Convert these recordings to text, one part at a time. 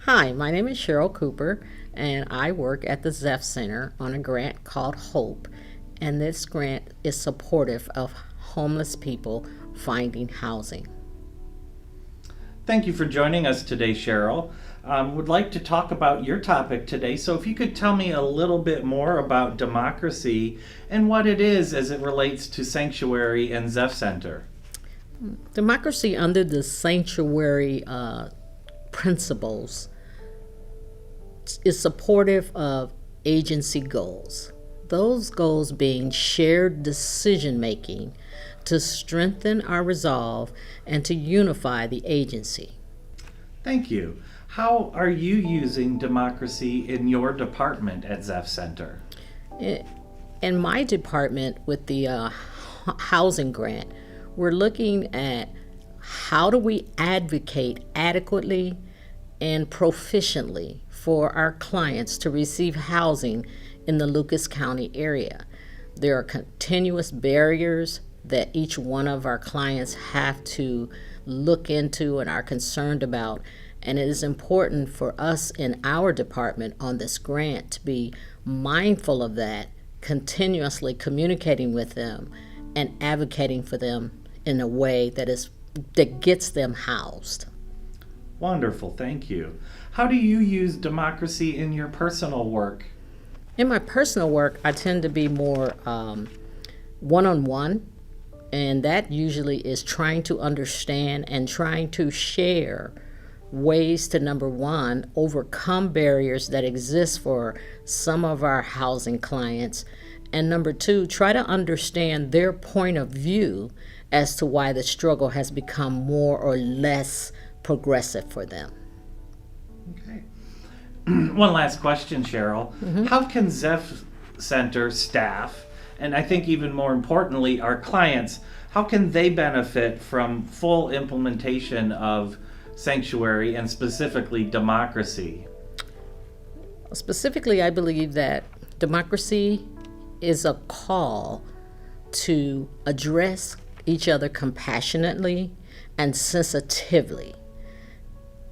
Hi, my name is Cheryl Cooper, and I work at the Zeph Center on a grant called HOPE, and this grant is supportive of homeless people finding housing. Thank you for joining us today, Cheryl. Would like to talk about your topic today. So, if you could tell me a little bit more about democracy and what it is as it relates to Sanctuary and Zeph Center. Democracy under the sanctuary principles is supportive of agency goals. Those goals being shared decision making to strengthen our resolve and to unify the agency. Thank you. How are you using democracy in your department at Zeph Center? In my department, with the housing grant, we're looking at how do we advocate adequately and proficiently for our clients to receive housing in the Lucas County area. There are continuous barriers that each one of our clients have to look into and are concerned about. And it is important for us in our department on this grant to be mindful of that, continuously communicating with them and advocating for them in a way that gets them housed. Wonderful, thank you. How do you use democracy in your personal work? In my personal work, I tend to be more one-on-one, and that usually is trying to understand and trying to share ways to, number one, overcome barriers that exist for some of our housing clients, and number two, try to understand their point of view as to why the struggle has become more or less progressive for them. Okay. One last question, Cheryl. How can Zeph Center staff, and I think even more importantly, our clients, how can they benefit from full implementation of Sanctuary and specifically democracy? Specifically, I believe that democracy is a call to address each other compassionately and sensitively.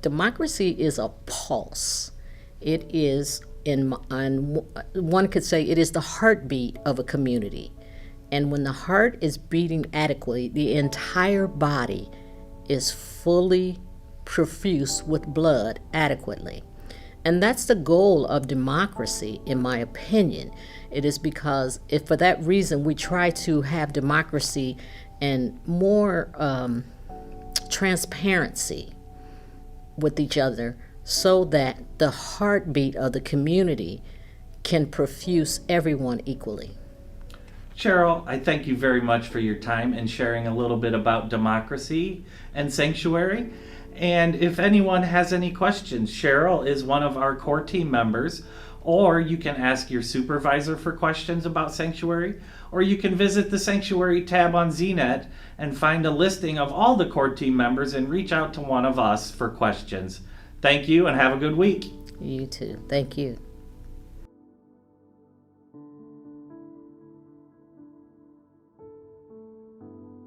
Democracy is a pulse. It is, one could say, it is the heartbeat of a community. And when the heart is beating adequately, the entire body is fully profuse with blood adequately. And that's the goal of democracy, in my opinion. It is because if for that reason we try to have democracy and more transparency with each other so that the heartbeat of the community can profuse everyone equally. Cheryl, I thank you very much for your time and sharing a little bit about democracy and Sanctuary. And if anyone has any questions, Cheryl is one of our core team members, or you can ask your supervisor for questions about Sanctuary, or you can visit the Sanctuary tab on ZNet and find a listing of all the core team members and reach out to one of us for questions. Thank you and have a good week. You too. Thank you.